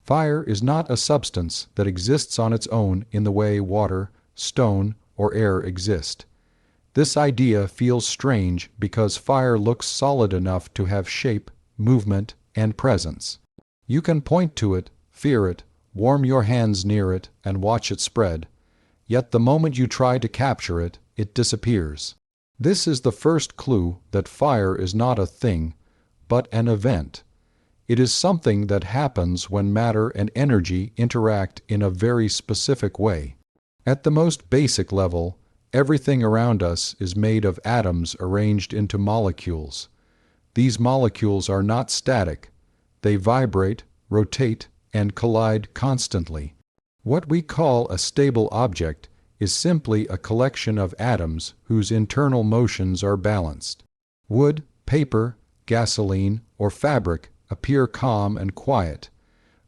Fire is not a substance that exists on its own in the way water, stone, or air exist. This idea feels strange because fire looks solid enough to have shape, movement, and presence. You can point to it, fear it, warm your hands near it, and watch it spread. Yet the moment you try to capture it, it disappears. This is the first clue that fire is not a thing, but an event. It is something that happens when matter and energy interact in a very specific way. At the most basic level, everything around us is made of atoms arranged into molecules. These molecules are not static. They vibrate, rotate, and collide constantly. What we call a stable object is simply a collection of atoms whose internal motions are balanced. Wood, paper, gasoline, or fabric appear calm and quiet,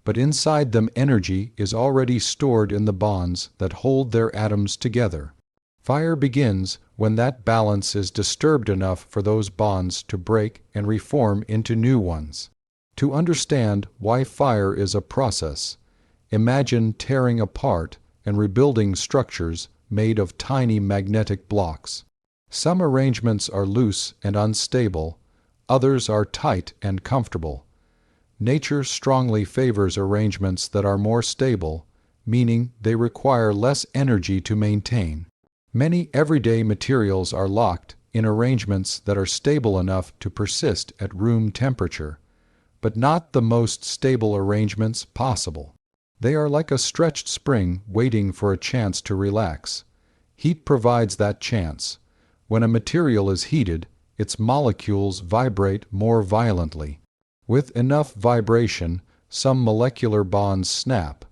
but inside them energy is already stored in the bonds that hold their atoms together. Fire begins when that balance is disturbed enough for those bonds to break and reform into new ones. To understand why fire is a process, imagine tearing apart and rebuilding structures made of tiny magnetic blocks. Some arrangements are loose and unstable, others are tight and comfortable. Nature strongly favors arrangements that are more stable, meaning they require less energy to maintain. Many everyday materials are locked in arrangements that are stable enough to persist at room temperature, but not the most stable arrangements possible. They are like a stretched spring waiting for a chance to relax. Heat provides that chance. When a material is heated, its molecules vibrate more violently. With enough vibration, some molecular bonds snap.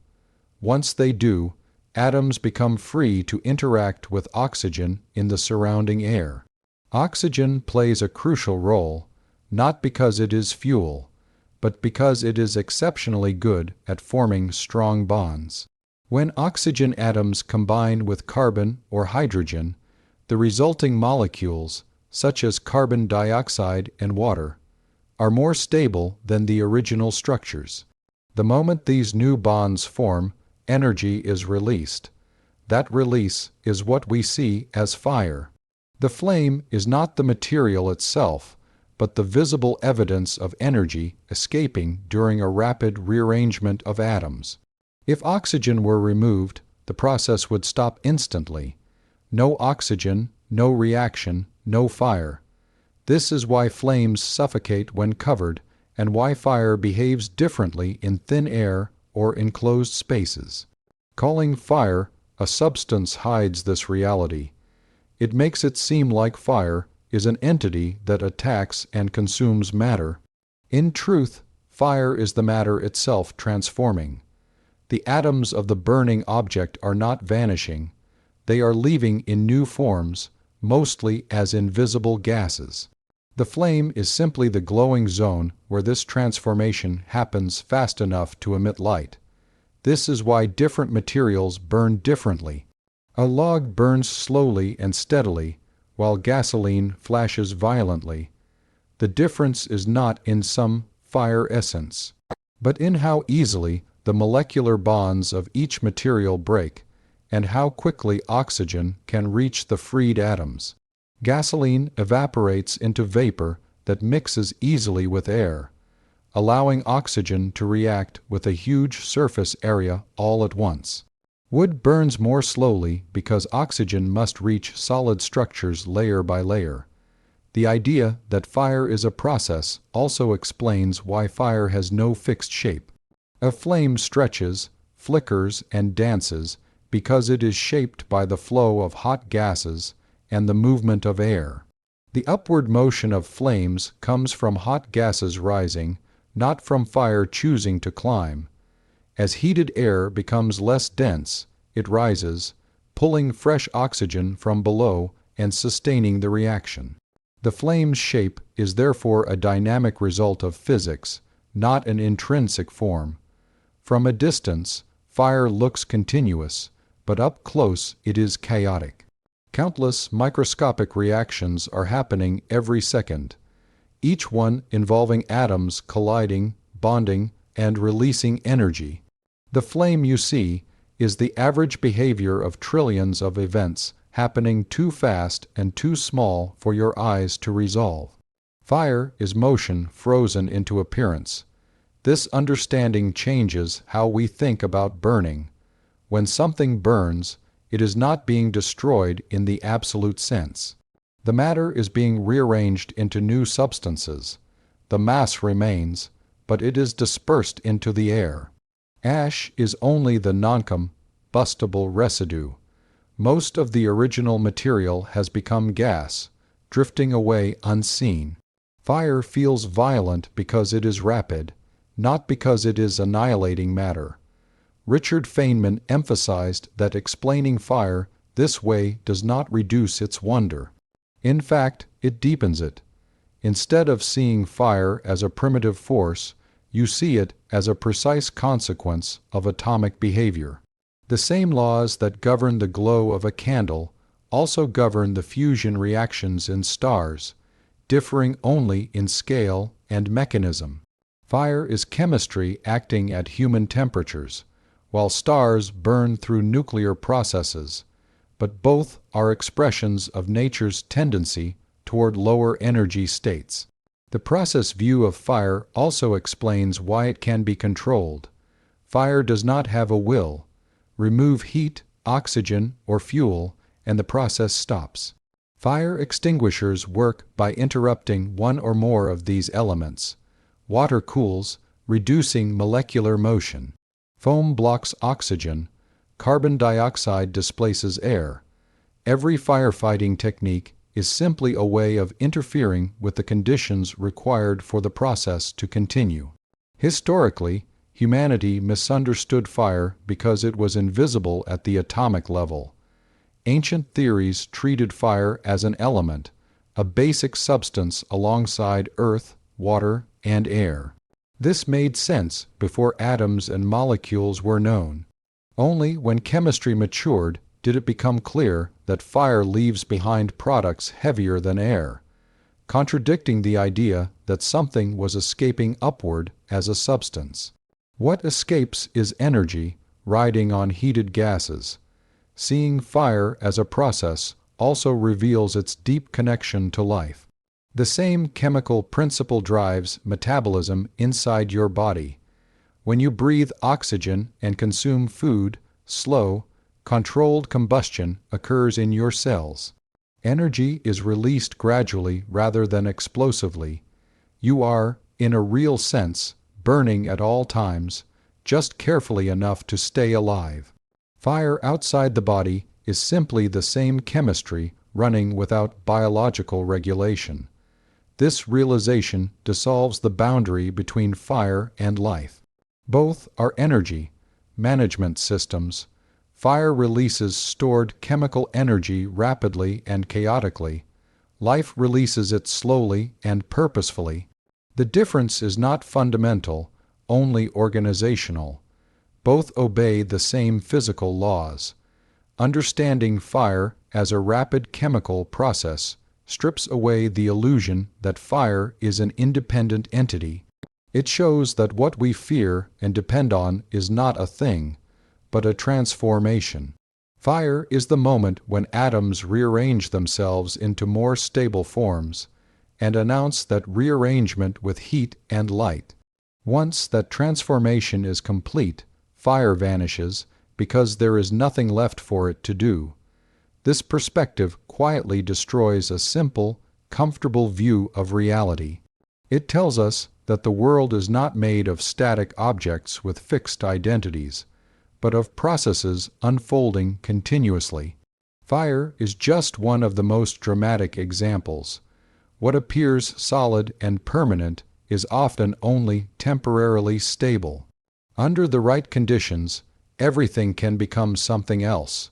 Once they do, atoms become free to interact with oxygen in the surrounding air. Oxygen plays a crucial role, not because it is fuel, but because it is exceptionally good at forming strong bonds. When oxygen atoms combine with carbon or hydrogen, the resulting molecules, such as carbon dioxide and water, are more stable than the original structures. The moment these new bonds form, energy is released. That release is what we see as fire. The flame is not the material itself, but the visible evidence of energy escaping during a rapid rearrangement of atoms. If oxygen were removed, the process would stop instantly. No oxygen, no reaction, no fire. This is why flames suffocate when covered, and why fire behaves differently in thin air or enclosed spaces. Calling fire a substance hides this reality. It makes it seem like fire is an entity that attacks and consumes matter. In truth, fire is the matter itself transforming. The atoms of the burning object are not vanishing. They are leaving in new forms, mostly as invisible gases. The flame is simply the glowing zone where this transformation happens fast enough to emit light. This is why different materials burn differently. A log burns slowly and steadily, while gasoline flashes violently. The difference is not in some fire essence, but in how easily the molecular bonds of each material break, and how quickly oxygen can reach the freed atoms. Gasoline evaporates into vapor that mixes easily with air, allowing oxygen to react with a huge surface area all at once. Wood burns more slowly because oxygen must reach solid structures layer by layer. The idea that fire is a process also explains why fire has no fixed shape. A flame stretches, flickers, and dances because it is shaped by the flow of hot gases and the movement of air. The upward motion of flames comes from hot gases rising, not from fire choosing to climb. As heated air becomes less dense, it rises, pulling fresh oxygen from below and sustaining the reaction. The flame's shape is therefore a dynamic result of physics, not an intrinsic form. From a distance, fire looks continuous, but up close it is chaotic. Countless microscopic reactions are happening every second, each one involving atoms colliding, bonding, and releasing energy. The flame you see is the average behavior of trillions of events happening too fast and too small for your eyes to resolve. Fire is motion frozen into appearance. This understanding changes how we think about burning. When something burns, it is not being destroyed in the absolute sense. The matter is being rearranged into new substances. The mass remains, but it is dispersed into the air. Ash is only the non-combustible residue. Most of the original material has become gas, drifting away unseen. Fire feels violent because it is rapid, not because it is annihilating matter. Richard Feynman emphasized that explaining fire this way does not reduce its wonder. In fact, it deepens it. Instead of seeing fire as a primitive force, you see it as a precise consequence of atomic behavior. The same laws that govern the glow of a candle also govern the fusion reactions in stars, differing only in scale and mechanism. Fire is chemistry acting at human temperatures, while stars burn through nuclear processes, but both are expressions of nature's tendency toward lower energy states. The process view of fire also explains why it can be controlled. Fire does not have a will. Remove heat, oxygen, or fuel, and the process stops. Fire extinguishers work by interrupting one or more of these elements. Water cools, reducing molecular motion. Foam blocks oxygen. Carbon dioxide displaces air. Every firefighting technique is simply a way of interfering with the conditions required for the process to continue. Historically, humanity misunderstood fire because it was invisible at the atomic level. Ancient theories treated fire as an element, a basic substance alongside earth, water, and air. This made sense before atoms and molecules were known. Only when chemistry matured did it become clear that fire leaves behind products heavier than air, contradicting the idea that something was escaping upward as a substance. What escapes is energy riding on heated gases. Seeing fire as a process also reveals its deep connection to life. The same chemical principle drives metabolism inside your body. When you breathe oxygen and consume food, slow, controlled combustion occurs in your cells. Energy is released gradually rather than explosively. You are, in a real sense, burning at all times, just carefully enough to stay alive. Fire outside the body is simply the same chemistry running without biological regulation. This realization dissolves the boundary between fire and life. Both are energy management systems. Fire releases stored chemical energy rapidly and chaotically. Life releases it slowly and purposefully. The difference is not fundamental, only organizational. Both obey the same physical laws. Understanding fire as a rapid chemical process strips away the illusion that fire is an independent entity. It shows that what we fear and depend on is not a thing, but a transformation. Fire is the moment when atoms rearrange themselves into more stable forms and announce that rearrangement with heat and light. Once that transformation is complete, fire vanishes because there is nothing left for it to do. This perspective quietly destroys a simple, comfortable view of reality. It tells us that the world is not made of static objects with fixed identities, but of processes unfolding continuously. Fire is just one of the most dramatic examples. What appears solid and permanent is often only temporarily stable. Under the right conditions, everything can become something else.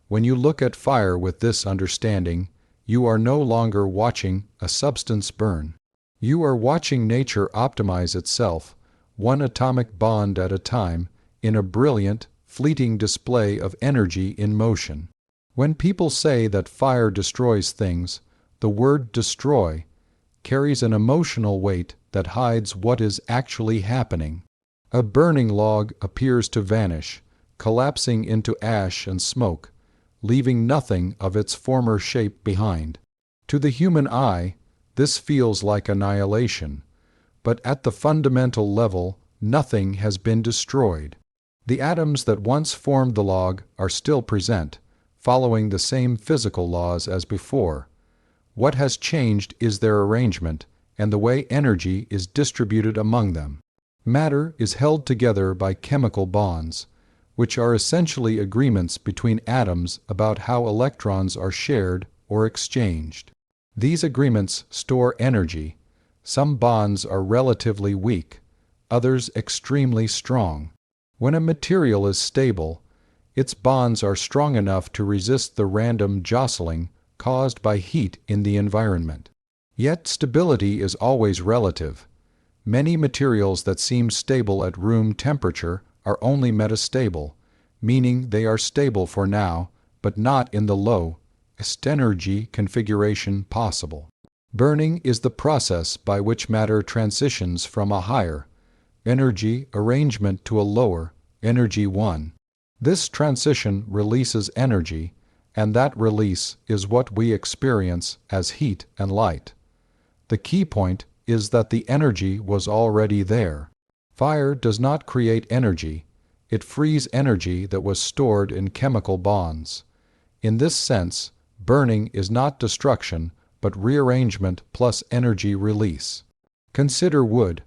When you look at fire with this understanding, you are no longer watching a substance burn. You are watching nature optimize itself, one atomic bond at a time, in a brilliant, fleeting display of energy in motion. When people say that fire destroys things, the word destroy carries an emotional weight that hides what is actually happening. A burning log appears to vanish, collapsing into ash and smoke, leaving nothing of its former shape behind. To the human eye, this feels like annihilation, but at the fundamental level, nothing has been destroyed. The atoms that once formed the log are still present, following the same physical laws as before. What has changed is their arrangement and the way energy is distributed among them. Matter is held together by chemical bonds, which are essentially agreements between atoms about how electrons are shared or exchanged. These agreements store energy. Some bonds are relatively weak, others extremely strong. When a material is stable, its bonds are strong enough to resist the random jostling caused by heat in the environment. Yet stability is always relative. Many materials that seem stable at room temperature are only metastable, meaning they are stable for now, but not in the lowest energy configuration possible. Burning is the process by which matter transitions from a higher energy arrangement to a lower energy one. This transition releases energy, and that release is what we experience as heat and light. The key point is that the energy was already there. Fire does not create energy, it frees energy that was stored in chemical bonds. In this sense, burning is not destruction, but rearrangement plus energy release. Consider wood.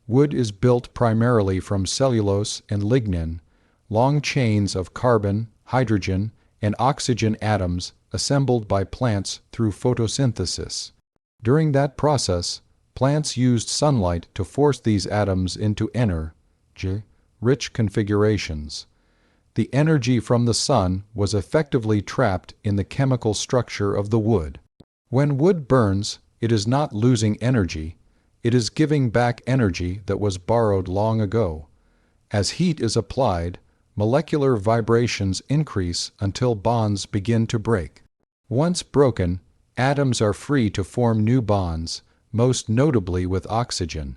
Wood is built primarily from cellulose and lignin, long chains of carbon, hydrogen, and oxygen atoms assembled by plants through photosynthesis. During that process, plants used sunlight to force these atoms into energy-rich configurations. The energy from the sun was effectively trapped in the chemical structure of the wood. When wood burns, it is not losing energy, it is giving back energy that was borrowed long ago. As heat is applied, molecular vibrations increase until bonds begin to break. Once broken, atoms are free to form new bonds, most notably with oxygen.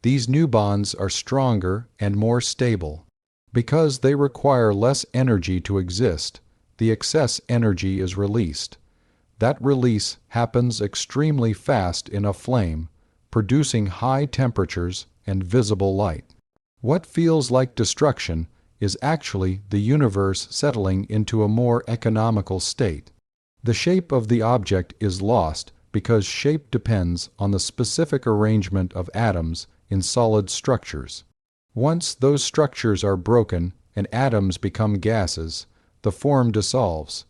These new bonds are stronger and more stable. Because they require less energy to exist, the excess energy is released. That release happens extremely fast in a flame, producing high temperatures and visible light. What feels like destruction is actually the universe settling into a more economical state. The shape of the object is lost because shape depends on the specific arrangement of atoms in solid structures. Once those structures are broken and atoms become gases, the form dissolves.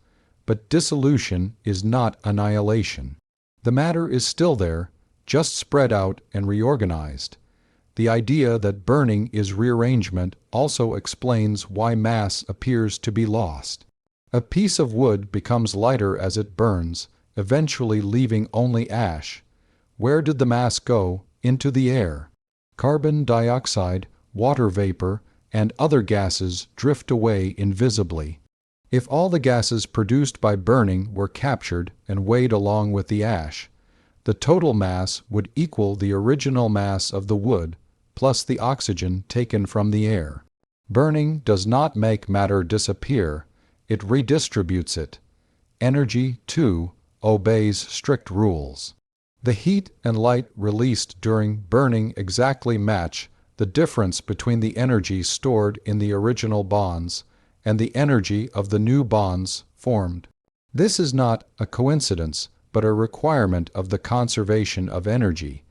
But dissolution is not annihilation. The matter is still there, just spread out and reorganized. The idea that burning is rearrangement also explains why mass appears to be lost. A piece of wood becomes lighter as it burns, eventually leaving only ash. Where did the mass go? Into the air. Carbon dioxide, water vapor, and other gases drift away invisibly. If all the gases produced by burning were captured and weighed along with the ash, the total mass would equal the original mass of the wood plus the oxygen taken from the air. Burning does not make matter disappear, it redistributes it. Energy, too, obeys strict rules. The heat and light released during burning exactly match the difference between the energy stored in the original bonds and the energy of the new bonds formed. This is not a coincidence, but a requirement of the conservation of energy.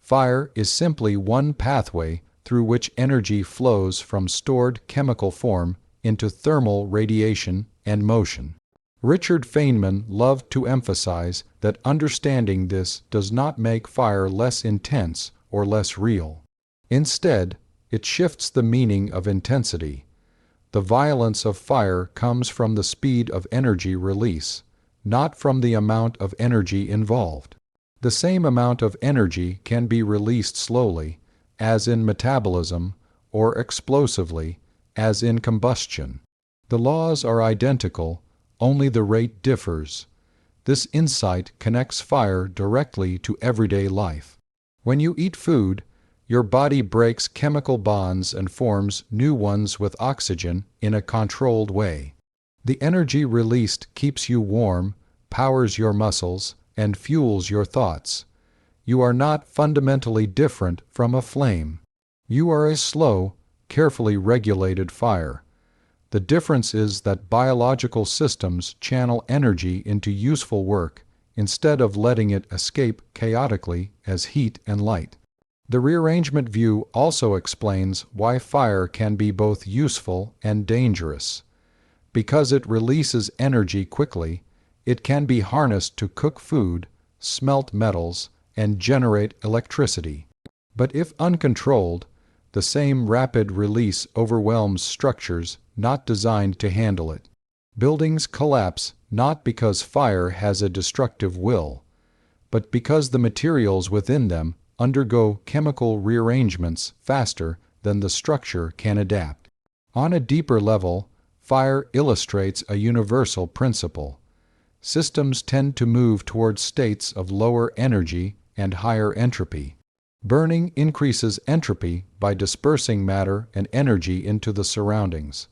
Fire is simply one pathway through which energy flows from stored chemical form into thermal radiation and motion. Richard Feynman loved to emphasize that understanding this does not make fire less intense or less real. Instead, it shifts the meaning of intensity. The violence of fire comes from the speed of energy release, not from the amount of energy involved. The same amount of energy can be released slowly, as in metabolism, or explosively, as in combustion. The laws are identical, only the rate differs. This insight connects fire directly to everyday life. When you eat food, Your body breaks chemical bonds and forms new ones with oxygen in a controlled way. The energy released keeps you warm, powers your muscles, and fuels your thoughts. You are not fundamentally different from a flame. You are a slow, carefully regulated fire. The difference is that biological systems channel energy into useful work instead of letting it escape chaotically as heat and light. The rearrangement view also explains why fire can be both useful and dangerous. Because it releases energy quickly, it can be harnessed to cook food, smelt metals, and generate electricity. But if uncontrolled, the same rapid release overwhelms structures not designed to handle it. Buildings collapse not because fire has a destructive will, but because the materials within them undergo chemical rearrangements faster than the structure can adapt. On a deeper level, fire illustrates a universal principle. Systems tend to move towards states of lower energy and higher entropy. Burning increases entropy by dispersing matter and energy into the surroundings.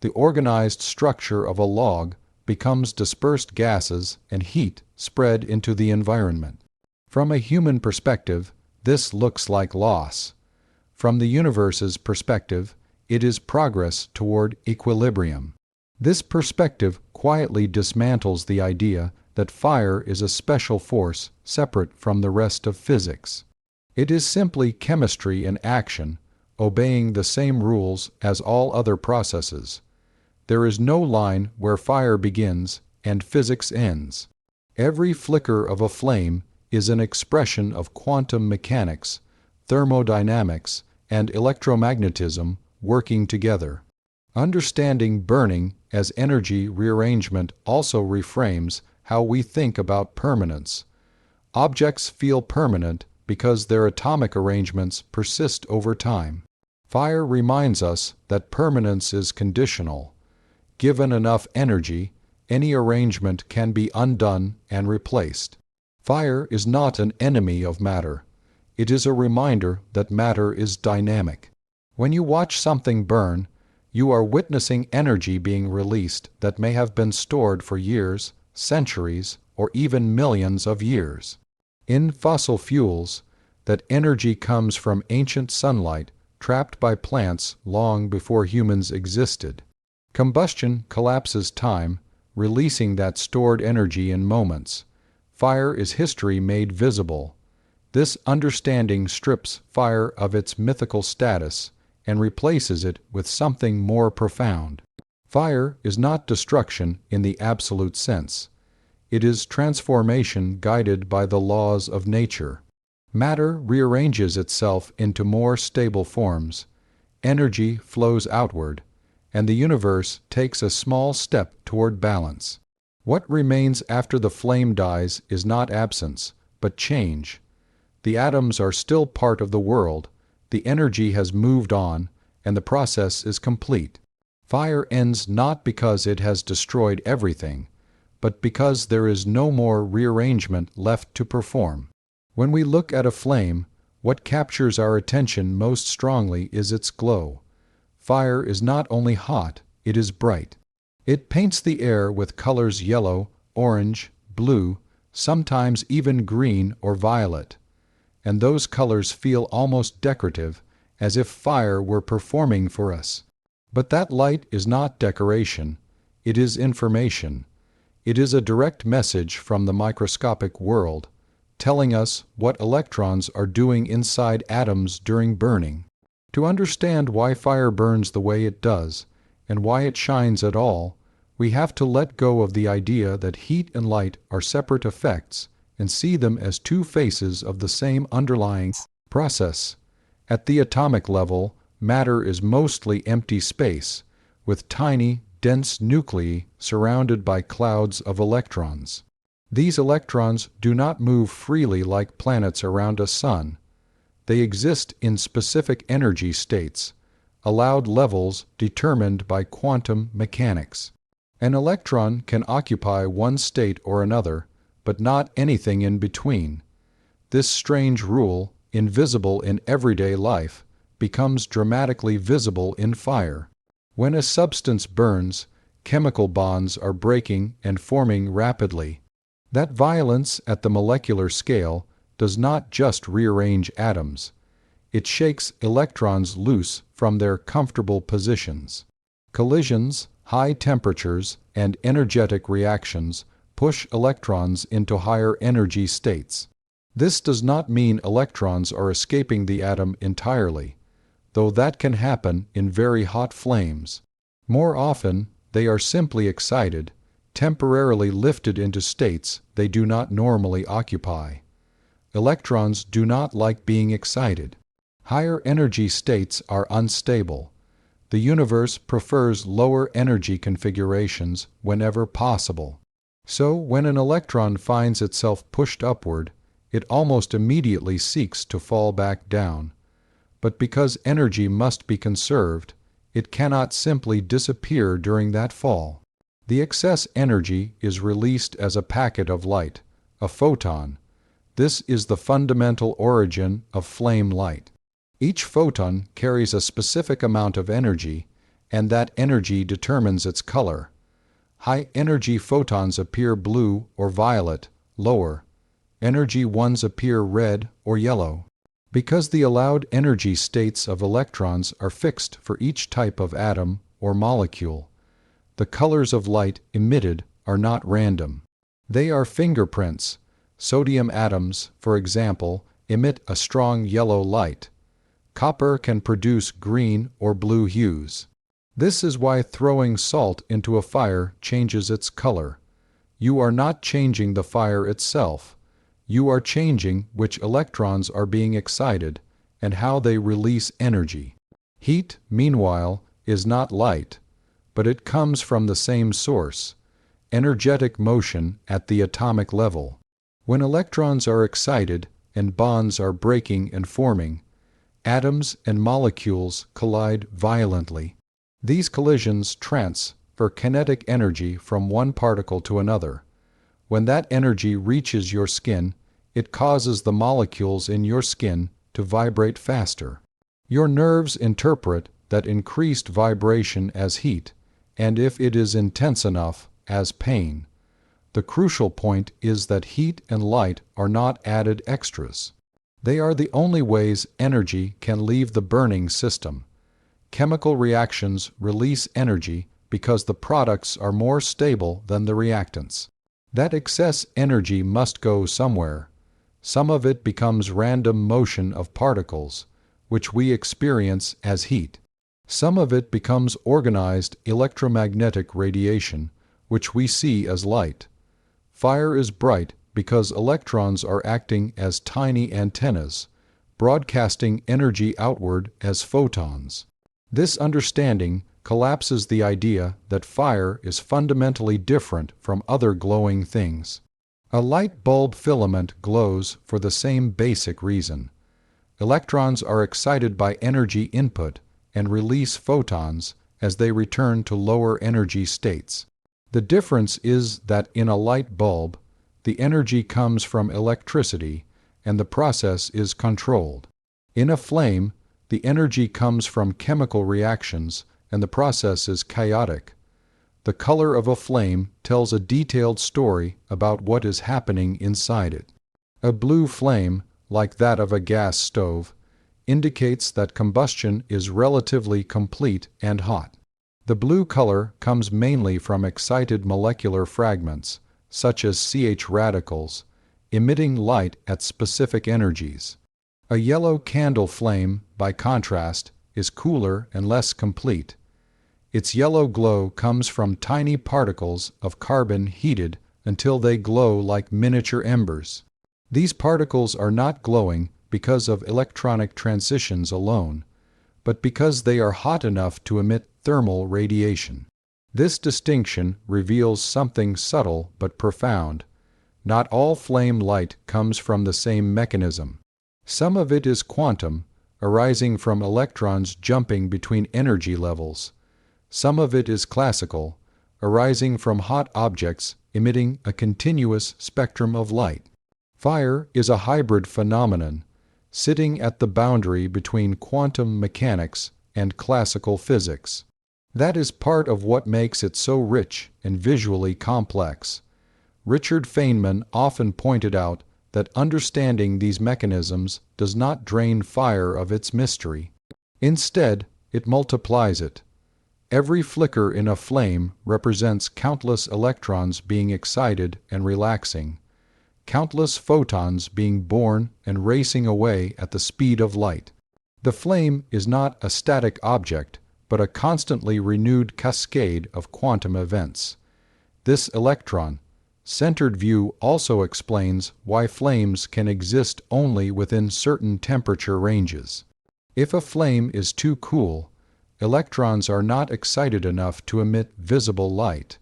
The organized structure of a log becomes dispersed gases and heat spread into the environment. From a human perspective, this looks like loss. From the universe's perspective, it is progress toward equilibrium. This perspective quietly dismantles the idea that fire is a special force separate from the rest of physics. It is simply chemistry in action, obeying the same rules as all other processes. There is no line where fire begins and physics ends. Every flicker of a flame is an expression of quantum mechanics, thermodynamics, and electromagnetism working together. Understanding burning as energy rearrangement also reframes how we think about permanence. Objects feel permanent because their atomic arrangements persist over time. Fire reminds us that permanence is conditional. Given enough energy, any arrangement can be undone and replaced. Fire is not an enemy of matter. It is a reminder that matter is dynamic. When you watch something burn, you are witnessing energy being released that may have been stored for years, centuries, or even millions of years. In fossil fuels, that energy comes from ancient sunlight trapped by plants long before humans existed. Combustion collapses time, releasing that stored energy in moments. Fire is history made visible. This understanding strips fire of its mythical status and replaces it with something more profound. Fire is not destruction in the absolute sense. It is transformation guided by the laws of nature. Matter rearranges itself into more stable forms. Energy flows outward, and the universe takes a small step toward balance. What remains after the flame dies is not absence, but change. The atoms are still part of the world, the energy has moved on, and the process is complete. Fire ends not because it has destroyed everything, but because there is no more rearrangement left to perform. When we look at a flame, what captures our attention most strongly is its glow. Fire is not only hot, it is bright. It paints the air with colors yellow, orange, blue, sometimes even green or violet. And those colors feel almost decorative, as if fire were performing for us. But that light is not decoration, it is information. It is a direct message from the microscopic world, telling us what electrons are doing inside atoms during burning. To understand why fire burns the way it does, and why it shines at all, we have to let go of the idea that heat and light are separate effects and see them as two faces of the same underlying process. At the atomic level, matter is mostly empty space, with tiny, dense nuclei surrounded by clouds of electrons. These electrons do not move freely like planets around a sun. They exist in specific energy states, allowed levels determined by quantum mechanics. An electron can occupy one state or another, but not anything in between. This strange rule, invisible in everyday life, becomes dramatically visible in fire. When a substance burns, chemical bonds are breaking and forming rapidly. That violence at the molecular scale does not just rearrange atoms. It shakes electrons loose from their comfortable positions. Collisions, high temperatures, and energetic reactions push electrons into higher energy states. This does not mean electrons are escaping the atom entirely, though that can happen in very hot flames. More often, they are simply excited, temporarily lifted into states they do not normally occupy. Electrons do not like being excited. Higher energy states are unstable. The universe prefers lower energy configurations whenever possible. So, when an electron finds itself pushed upward, it almost immediately seeks to fall back down. But because energy must be conserved, it cannot simply disappear during that fall. The excess energy is released as a packet of light, a photon. This is the fundamental origin of flame light. Each photon carries a specific amount of energy, and that energy determines its color. High-energy photons appear blue or violet, lower. Energy ones appear red or yellow. Because the allowed energy states of electrons are fixed for each type of atom or molecule, the colors of light emitted are not random. They are fingerprints. Sodium atoms, for example, emit a strong yellow light. Copper can produce green or blue hues. This is why throwing salt into a fire changes its color. You are not changing the fire itself. You are changing which electrons are being excited and how they release energy. Heat, meanwhile, is not light, but it comes from the same source, energetic motion at the atomic level. When electrons are excited and bonds are breaking and forming, atoms and molecules collide violently. These collisions transfer kinetic energy from one particle to another. When that energy reaches your skin, it causes the molecules in your skin to vibrate faster. Your nerves interpret that increased vibration as heat, and if it is intense enough, as pain. The crucial point is that heat and light are not added extras. They are the only ways energy can leave the burning system. Chemical reactions release energy because the products are more stable than the reactants. That excess energy must go somewhere. Some of it becomes random motion of particles, which we experience as heat. Some of it becomes organized electromagnetic radiation, which we see as light. Fire is bright because electrons are acting as tiny antennas, broadcasting energy outward as photons. This understanding collapses the idea that fire is fundamentally different from other glowing things. A light bulb filament glows for the same basic reason. Electrons are excited by energy input and release photons as they return to lower energy states. The difference is that in a light bulb, the energy comes from electricity and the process is controlled. In a flame, the energy comes from chemical reactions and the process is chaotic. The color of a flame tells a detailed story about what is happening inside it. A blue flame, like that of a gas stove, indicates that combustion is relatively complete and hot. The blue color comes mainly from excited molecular fragments, such as CH radicals, emitting light at specific energies. A yellow candle flame, by contrast, is cooler and less complete. Its yellow glow comes from tiny particles of carbon heated until they glow like miniature embers. These particles are not glowing because of electronic transitions alone, but because they are hot enough to emit thermal radiation. This distinction reveals something subtle but profound. Not all flame light comes from the same mechanism. Some of it is quantum, arising from electrons jumping between energy levels. Some of it is classical, arising from hot objects emitting a continuous spectrum of light. Fire is a hybrid phenomenon. sitting at the boundary between quantum mechanics and classical physics. That is part of what makes it so rich and visually complex. Richard Feynman often pointed out that understanding these mechanisms does not drain fire of its mystery. Instead, it multiplies it. Every flicker in a flame represents countless electrons being excited and relaxing, countless photons being born and racing away at the speed of light. The flame is not a static object, but a constantly renewed cascade of quantum events. This electron-centered view also explains why flames can exist only within certain temperature ranges. If a flame is too cool, electrons are not excited enough to emit visible light,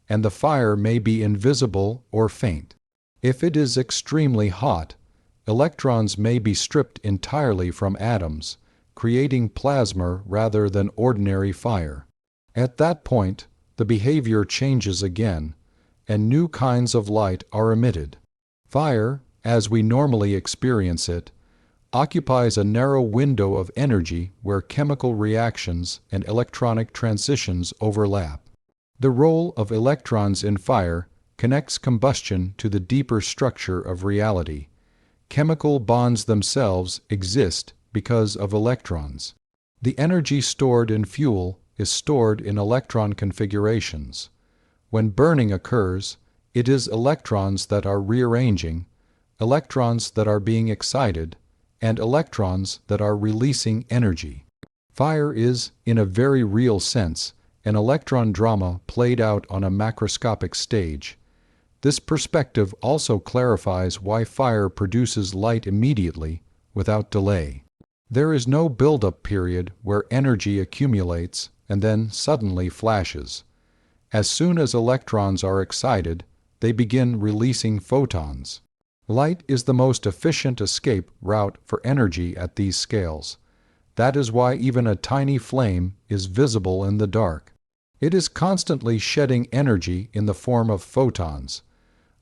and the fire may be invisible or faint. If it is extremely hot, electrons may be stripped entirely from atoms, creating plasma rather than ordinary fire. At that point, the behavior changes again, and new kinds of light are emitted. Fire, as we normally experience it, occupies a narrow window of energy where chemical reactions and electronic transitions overlap. The role of electrons in fire connects combustion to the deeper structure of reality. Chemical bonds themselves exist because of electrons. The energy stored in fuel is stored in electron configurations. When burning occurs, it is electrons that are rearranging, electrons that are being excited, and electrons that are releasing energy. Fire is, in a very real sense, an electron drama played out on a macroscopic stage. This perspective also clarifies why fire produces light immediately, without delay. There is no build-up period where energy accumulates and then suddenly flashes. As soon as electrons are excited, they begin releasing photons. Light is the most efficient escape route for energy at these scales. That is why even a tiny flame is visible in the dark. It is constantly shedding energy in the form of photons.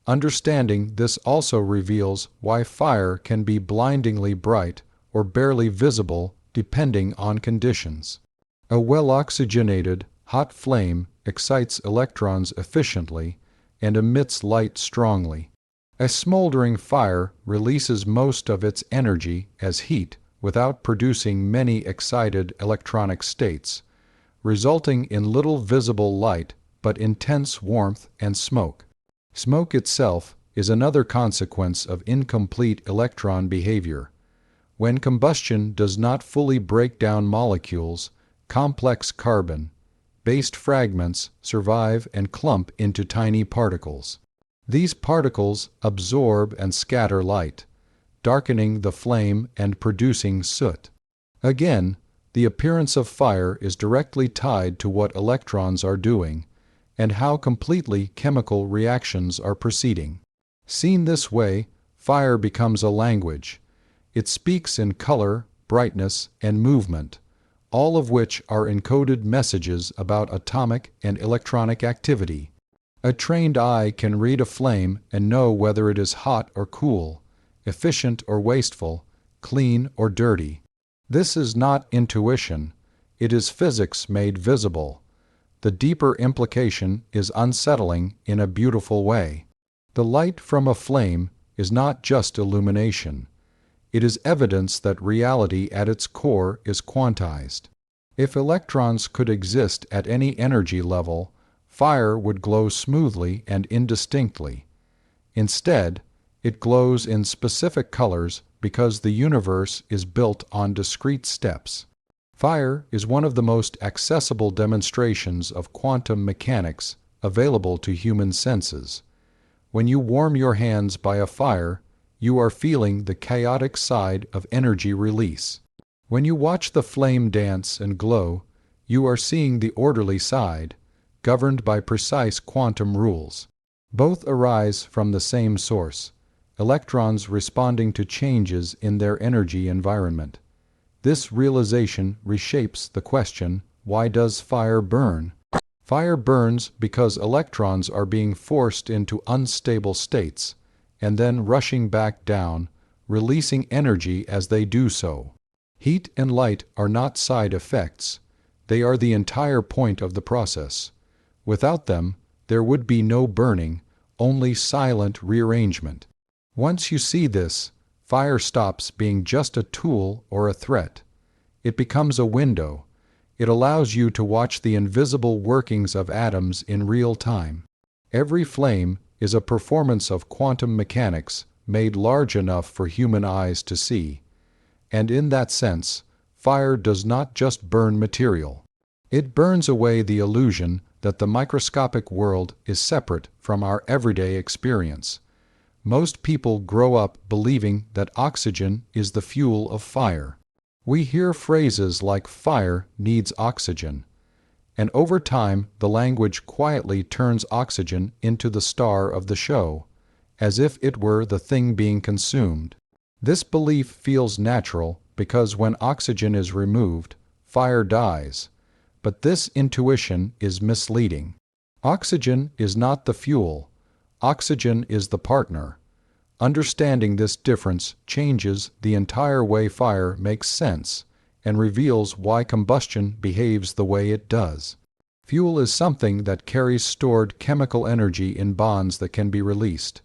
Understanding this also reveals why fire can be blindingly bright or barely visible depending on conditions. A well-oxygenated, hot flame excites electrons efficiently and emits light strongly. A smoldering fire releases most of its energy as heat without producing many excited electronic states, resulting in little visible light but intense warmth and smoke. Smoke itself is another consequence of incomplete electron behavior. When combustion does not fully break down molecules, complex carbon-based fragments survive and clump into tiny particles. These particles absorb and scatter light, darkening the flame and producing soot. Again, the appearance of fire is directly tied to what electrons are doing, and how completely chemical reactions are proceeding. Seen this way, fire becomes a language. It speaks in color, brightness, and movement, all of which are encoded messages about atomic and electronic activity. A trained eye can read a flame and know whether it is hot or cool, efficient or wasteful, clean or dirty. This is not intuition, it is physics made visible. The deeper implication is unsettling in a beautiful way. The light from a flame is not just illumination. It is evidence that reality at its core is quantized. If electrons could exist at any energy level, fire would glow smoothly and indistinctly. Instead, it glows in specific colors because the universe is built on discrete steps. Fire is one of the most accessible demonstrations of quantum mechanics available to human senses. When you warm your hands by a fire, you are feeling the chaotic side of energy release. When you watch the flame dance and glow, you are seeing the orderly side, governed by precise quantum rules. Both arise from the same source, electrons responding to changes in their energy environment. This realization reshapes the question, why does fire burn? Fire burns because electrons are being forced into unstable states and then rushing back down, releasing energy as they do so. Heat and light are not side effects. They are the entire point of the process. Without them, there would be no burning, only silent rearrangement. Once you see this, fire stops being just a tool or a threat. It becomes a window. It allows you to watch the invisible workings of atoms in real time. Every flame is a performance of quantum mechanics made large enough for human eyes to see. And in that sense, fire does not just burn material. It burns away the illusion that the microscopic world is separate from our everyday experience. Most people grow up believing that oxygen is the fuel of fire. We hear phrases like fire needs oxygen, and over time the language quietly turns oxygen into the star of the show, as if it were the thing being consumed. This belief feels natural because when oxygen is removed, fire dies. But this intuition is misleading. Oxygen is not the fuel. Oxygen is the partner. Understanding this difference changes the entire way fire makes sense and reveals why combustion behaves the way it does. Fuel is something that carries stored chemical energy in bonds that can be released.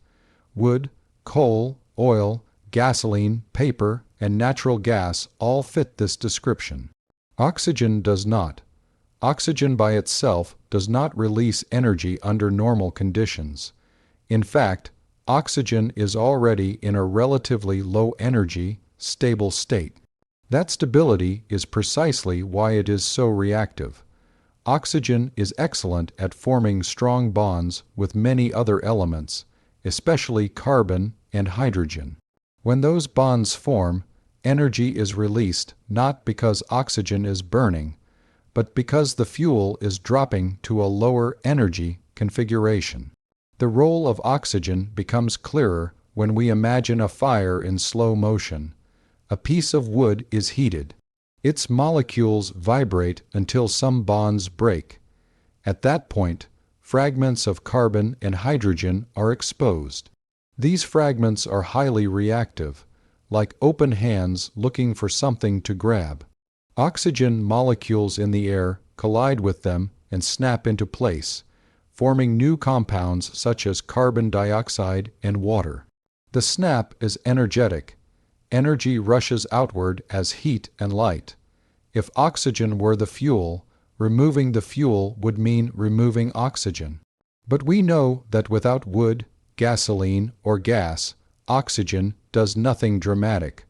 Wood, coal, oil, gasoline, paper, and natural gas all fit this description. Oxygen does not. Oxygen by itself does not release energy under normal conditions. In fact, oxygen is already in a relatively low energy, stable state. That stability is precisely why it is so reactive. Oxygen is excellent at forming strong bonds with many other elements, especially carbon and hydrogen. When those bonds form, energy is released not because oxygen is burning, but because the fuel is dropping to a lower energy configuration. The role of oxygen becomes clearer when we imagine a fire in slow motion. A piece of wood is heated. Its molecules vibrate until some bonds break. At that point, fragments of carbon and hydrogen are exposed. These fragments are highly reactive, like open hands looking for something to grab. Oxygen molecules in the air collide with them and snap into place, forming new compounds such as carbon dioxide and water. The snap is energetic. Energy rushes outward as heat and light. If oxygen were the fuel, removing the fuel would mean removing oxygen. But we know that without wood, gasoline, or gas, oxygen does nothing dramatic.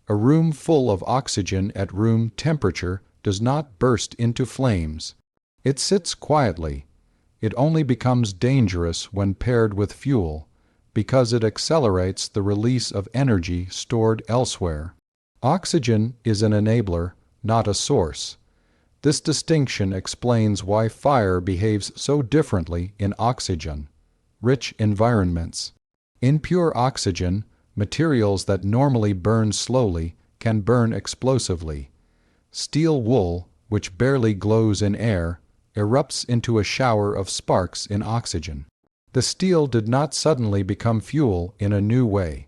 A room full of oxygen at room temperature does not burst into flames. It sits quietly. It only becomes dangerous when paired with fuel, because it accelerates the release of energy stored elsewhere. Oxygen is an enabler, not a source. This distinction explains why fire behaves so differently in oxygen-rich environments. In pure oxygen, materials that normally burn slowly can burn explosively. Steel wool, which barely glows in air, erupts into a shower of sparks in oxygen. The steel did not suddenly become fuel in a new way.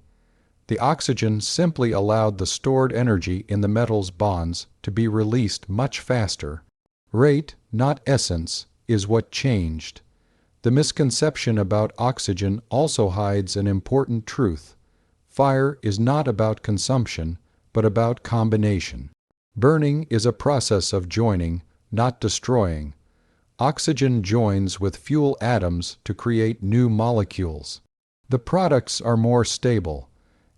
The oxygen simply allowed the stored energy in the metal's bonds to be released much faster. Rate, not essence, is what changed. The misconception about oxygen also hides an important truth. Fire is not about consumption, but about combination. Burning is a process of joining, not destroying. Oxygen joins with fuel atoms to create new molecules. The products are more stable,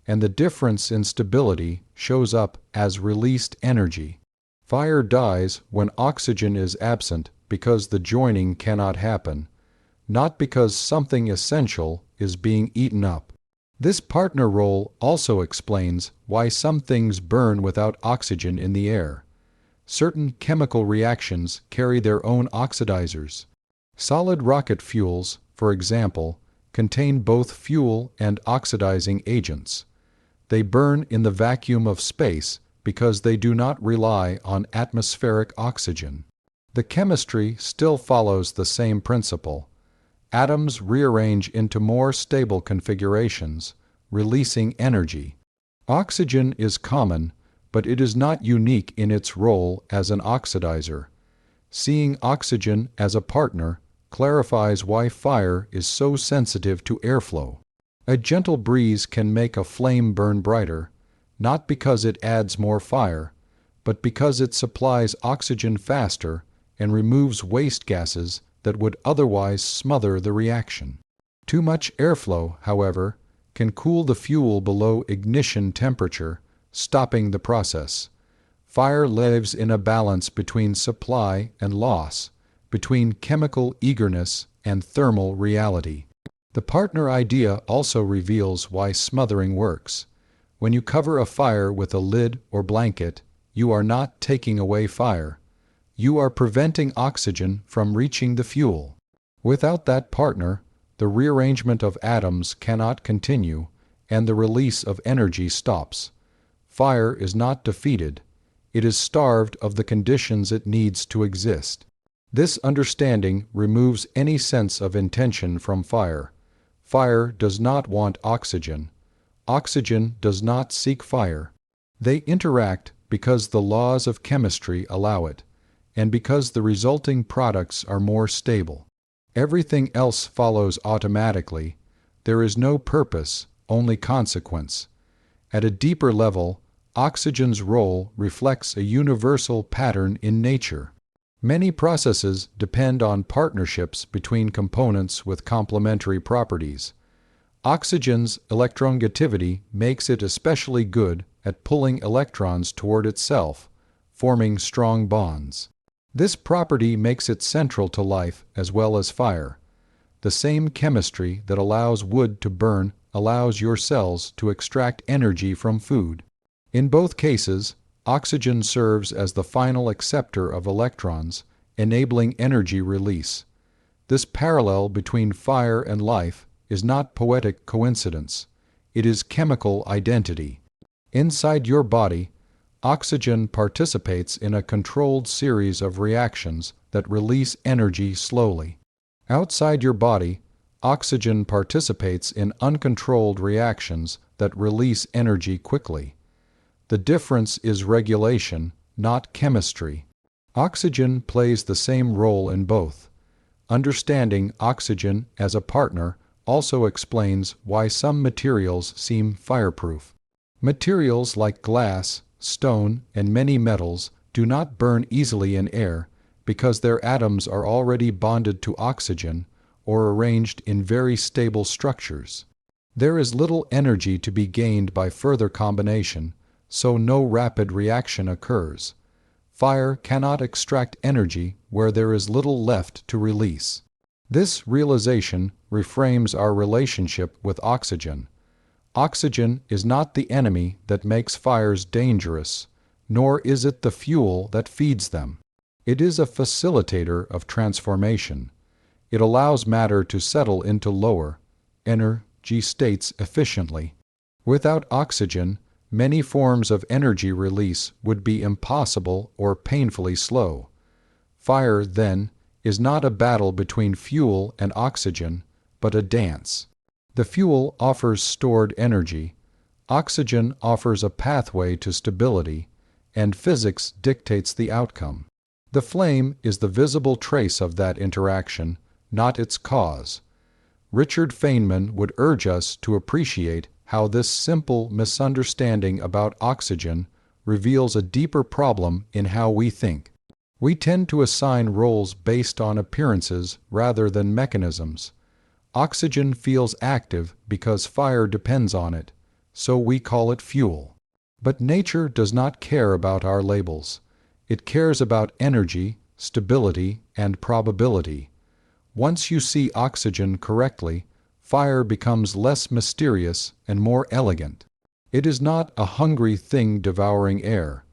and the difference in stability shows up as released energy. Fire dies when oxygen is absent because the joining cannot happen, not because something essential is being eaten up. This partner role also explains why some things burn without oxygen in the air. Certain chemical reactions carry their own oxidizers. Solid rocket fuels, for example, contain both fuel and oxidizing agents. They burn in the vacuum of space because they do not rely on atmospheric oxygen. The chemistry still follows the same principle. Atoms rearrange into more stable configurations, releasing energy. Oxygen is common, but it is not unique in its role as an oxidizer. Seeing oxygen as a partner clarifies why fire is so sensitive to airflow. A gentle breeze can make a flame burn brighter, not because it adds more fire, but because it supplies oxygen faster and removes waste gases that would otherwise smother the reaction. Too much airflow, however, can cool the fuel below ignition temperature, stopping the process. Fire lives in a balance between supply and loss, between chemical eagerness and thermal reality. The partner idea also reveals why smothering works. When you cover a fire with a lid or blanket, you are not taking away fire. You are preventing oxygen from reaching the fuel. Without that partner, the rearrangement of atoms cannot continue, and the release of energy stops. Fire is not defeated. It is starved of the conditions it needs to exist. This understanding removes any sense of intention from fire. Fire does not want oxygen. Oxygen does not seek fire. They interact because the laws of chemistry allow it, and because the resulting products are more stable. Everything else follows automatically. There is no purpose, only consequence. At a deeper level, oxygen's role reflects a universal pattern in nature. Many processes depend on partnerships between components with complementary properties. Oxygen's electronegativity makes it especially good at pulling electrons toward itself, forming strong bonds. This property makes it central to life as well as fire. The same chemistry that allows wood to burn allows your cells to extract energy from food. In both cases, oxygen serves as the final acceptor of electrons, enabling energy release. This parallel between fire and life is not poetic coincidence. It is chemical identity. Inside your body, oxygen participates in a controlled series of reactions that release energy slowly. Outside your body, oxygen participates in uncontrolled reactions that release energy quickly. The difference is regulation, not chemistry. Oxygen plays the same role in both. Understanding oxygen as a partner also explains why some materials seem fireproof. Materials like glass, stone, and many metals do not burn easily in air because their atoms are already bonded to oxygen or arranged in very stable structures. There is little energy to be gained by further combination, so no rapid reaction occurs. Fire cannot extract energy where there is little left to release. This realization reframes our relationship with oxygen. Oxygen is not the enemy that makes fires dangerous, nor is it the fuel that feeds them. It is a facilitator of transformation. It allows matter to settle into lower energy states efficiently. Without oxygen, many forms of energy release would be impossible or painfully slow. Fire, then, is not a battle between fuel and oxygen, but a dance. The fuel offers stored energy, oxygen offers a pathway to stability, and physics dictates the outcome. The flame is the visible trace of that interaction, not its cause. Richard Feynman would urge us to appreciate how this simple misunderstanding about oxygen reveals a deeper problem in how we think. We tend to assign roles based on appearances rather than mechanisms. Oxygen feels active because fire depends on it, so we call it fuel. But nature does not care about our labels. It cares about energy, stability, and probability. Once you see oxygen correctly, fire becomes less mysterious and more elegant. It is not a hungry thing devouring air.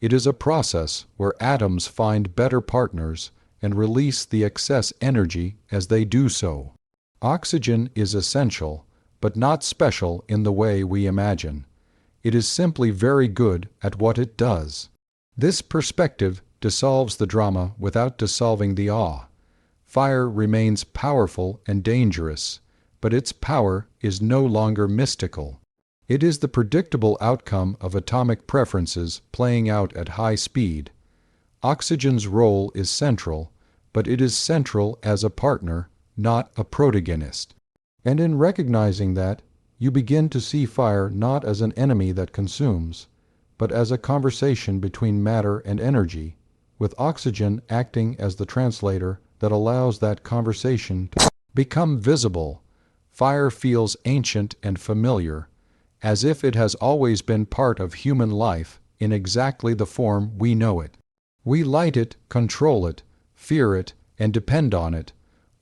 It is a process where atoms find better partners and release the excess energy as they do so. Oxygen is essential, but not special in the way we imagine. It is simply very good at what it does. This perspective dissolves the drama without dissolving the awe. Fire remains powerful and dangerous, but its power is no longer mystical. It is the predictable outcome of atomic preferences playing out at high speed. Oxygen's role is central, but it is central as a partner, not a protagonist. And in recognizing that, you begin to see fire not as an enemy that consumes, but as a conversation between matter and energy, with oxygen acting as the translator that allows that conversation to become visible. Fire feels ancient and familiar, as if it has always been part of human life in exactly the form we know it. We light it, control it, fear it, and depend on it,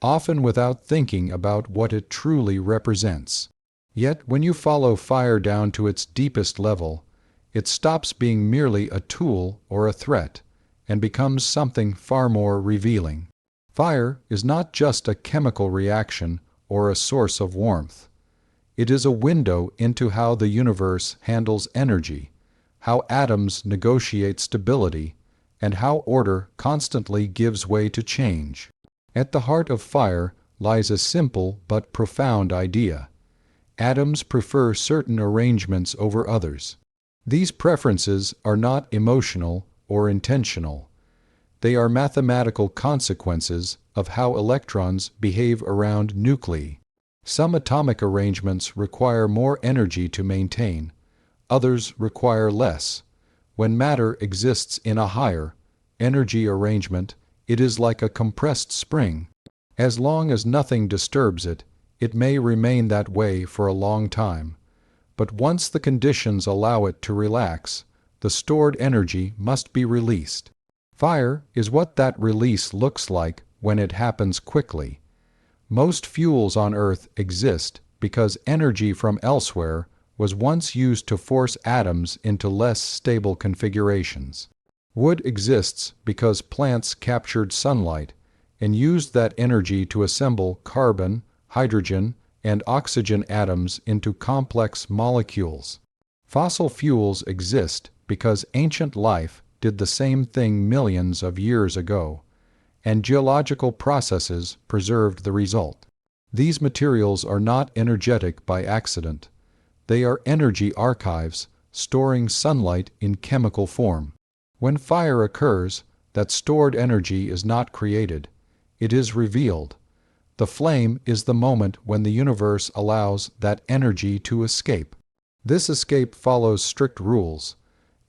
often without thinking about what it truly represents. Yet when you follow fire down to its deepest level, it stops being merely a tool or a threat and becomes something far more revealing. Fire is not just a chemical reaction or a source of warmth. It is a window into how the universe handles energy, how atoms negotiate stability, and how order constantly gives way to change. At the heart of fire lies a simple but profound idea. Atoms prefer certain arrangements over others. These preferences are not emotional or intentional. They are mathematical consequences of how electrons behave around nuclei. Some atomic arrangements require more energy to maintain, others require less. When matter exists in a higher energy arrangement, it is like a compressed spring. As long as nothing disturbs it, it may remain that way for a long time. But once the conditions allow it to relax, the stored energy must be released. Fire is what that release looks like when it happens quickly. Most fuels on Earth exist because energy from elsewhere was once used to force atoms into less stable configurations. Wood exists because plants captured sunlight and used that energy to assemble carbon, hydrogen, and oxygen atoms into complex molecules. Fossil fuels exist because ancient life did the same thing millions of years ago, and geological processes preserved the result. These materials are not energetic by accident. They are energy archives, storing sunlight in chemical form. When fire occurs, that stored energy is not created. It is revealed. The flame is the moment when the universe allows that energy to escape. This escape follows strict rules.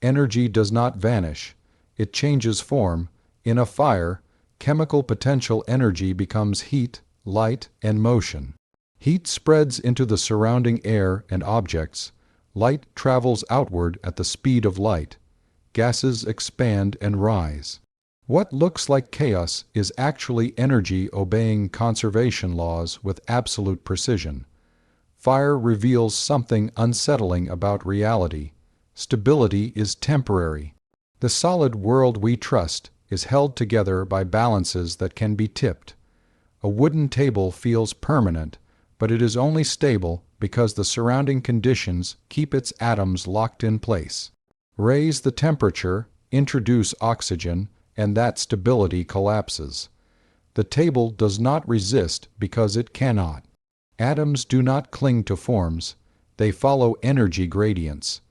Energy does not vanish. It changes form. In a fire, chemical potential energy becomes heat, light, and motion. Heat spreads into the surrounding air and objects. Light travels outward at the speed of light. Gases expand and rise. What looks like chaos is actually energy obeying conservation laws with absolute precision. Fire reveals something unsettling about reality. Stability is temporary. The solid world we trust is held together by balances that can be tipped. A wooden table feels permanent, but it is only stable because the surrounding conditions keep its atoms locked in place. Raise the temperature, introduce oxygen, and that stability collapses. The table does not resist because it cannot. Atoms do not cling to forms. They follow energy gradients.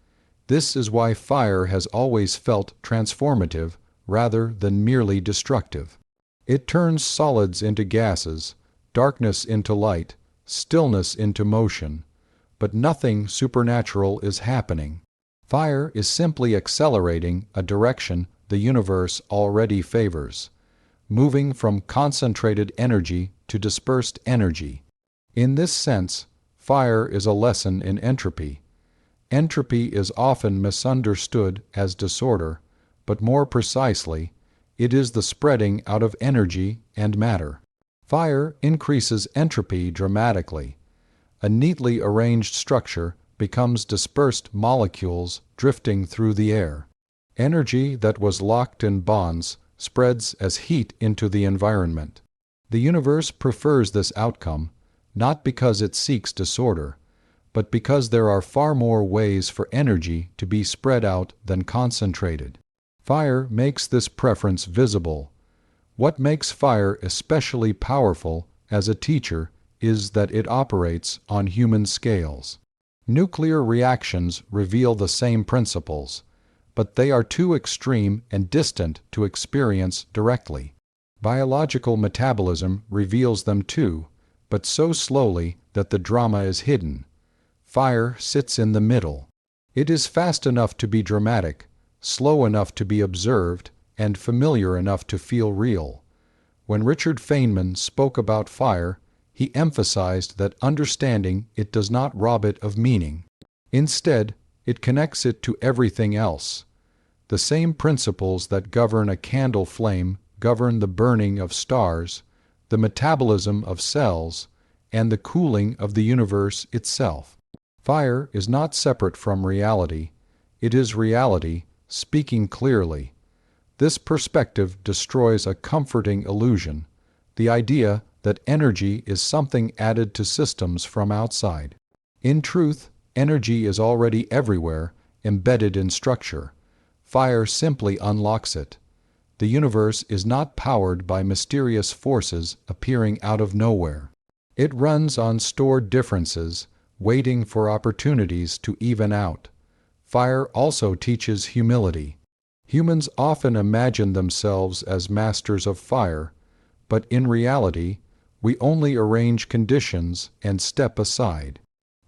This is why fire has always felt transformative rather than merely destructive. It turns solids into gases, darkness into light, stillness into motion. But nothing supernatural is happening. Fire is simply accelerating a direction the universe already favors, moving from concentrated energy to dispersed energy. In this sense, fire is a lesson in entropy. Entropy is often misunderstood as disorder, but more precisely, it is the spreading out of energy and matter. Fire increases entropy dramatically. A neatly arranged structure becomes dispersed molecules drifting through the air. Energy that was locked in bonds spreads as heat into the environment. The universe prefers this outcome, not because it seeks disorder, but because there are far more ways for energy to be spread out than concentrated. Fire makes this preference visible. What makes fire especially powerful as a teacher is that it operates on human scales. Nuclear reactions reveal the same principles, but they are too extreme and distant to experience directly. Biological metabolism reveals them too, but so slowly that the drama is hidden. Fire sits in the middle. It is fast enough to be dramatic, slow enough to be observed, and familiar enough to feel real. When Richard Feynman spoke about fire, he emphasized that understanding it does not rob it of meaning. Instead, it connects it to everything else. The same principles that govern a candle flame govern the burning of stars, the metabolism of cells, and the cooling of the universe itself. Fire is not separate from reality. It is reality, speaking clearly. This perspective destroys a comforting illusion, the idea that energy is something added to systems from outside. In truth, energy is already everywhere, embedded in structure. Fire simply unlocks it. The universe is not powered by mysterious forces appearing out of nowhere. It runs on stored differences, waiting for opportunities to even out. Fire also teaches humility. Humans often imagine themselves as masters of fire, but in reality, we only arrange conditions and step aside.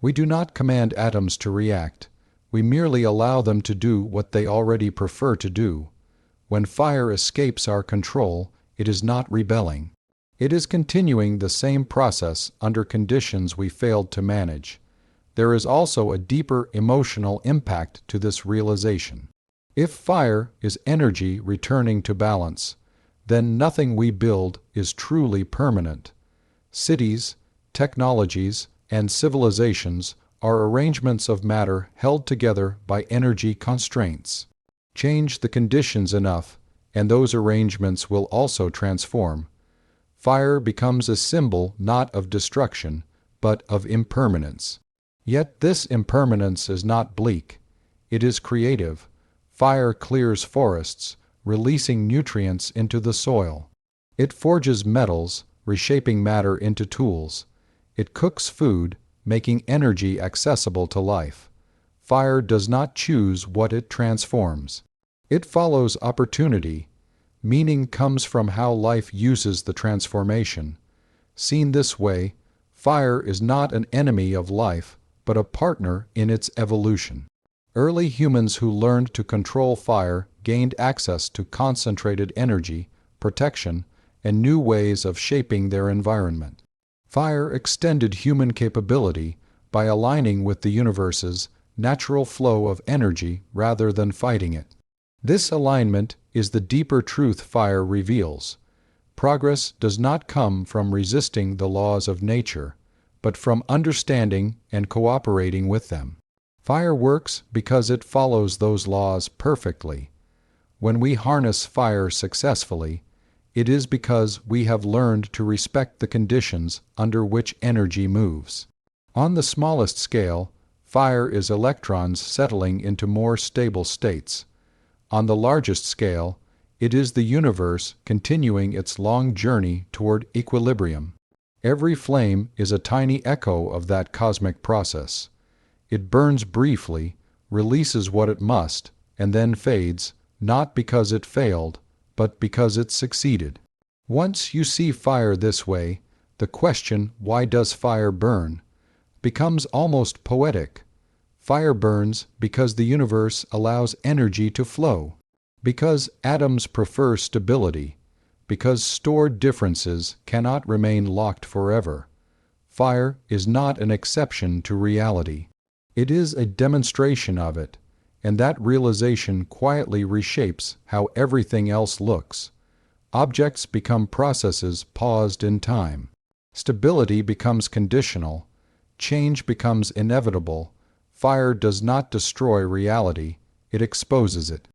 We do not command atoms to react. We merely allow them to do what they already prefer to do. When fire escapes our control, it is not rebelling. It is continuing the same process under conditions we failed to manage. There is also a deeper emotional impact to this realization. If fire is energy returning to balance, then nothing we build is truly permanent. Cities, technologies, and civilizations are arrangements of matter held together by energy constraints. Change the conditions enough, and those arrangements will also transform. Fire becomes a symbol not of destruction, but of impermanence. Yet this impermanence is not bleak. It is creative. Fire clears forests, releasing nutrients into the soil. It forges metals, reshaping matter into tools. It cooks food, making energy accessible to life. Fire does not choose what it transforms. It follows opportunity. Meaning comes from how life uses the transformation. Seen this way, fire is not an enemy of life, but a partner in its evolution. Early humans who learned to control fire gained access to concentrated energy, protection, and new ways of shaping their environment. Fire extended human capability by aligning with the universe's natural flow of energy rather than fighting it. This alignment is the deeper truth fire reveals. Progress does not come from resisting the laws of nature, but from understanding and cooperating with them. Fire works because it follows those laws perfectly. When we harness fire successfully, it is because we have learned to respect the conditions under which energy moves. On the smallest scale, fire is electrons settling into more stable states. On the largest scale, it is the universe continuing its long journey toward equilibrium. Every flame is a tiny echo of that cosmic process. It burns briefly, releases what it must, and then fades, not because it failed, but because it succeeded. Once you see fire this way, the question, "Why does fire burn?" becomes almost poetic. Fire burns because the universe allows energy to flow, because atoms prefer stability, because stored differences cannot remain locked forever. Fire is not an exception to reality. It is a demonstration of it, and that realization quietly reshapes how everything else looks. Objects become processes paused in time. Stability becomes conditional. Change becomes inevitable. Fire does not destroy reality, it exposes it.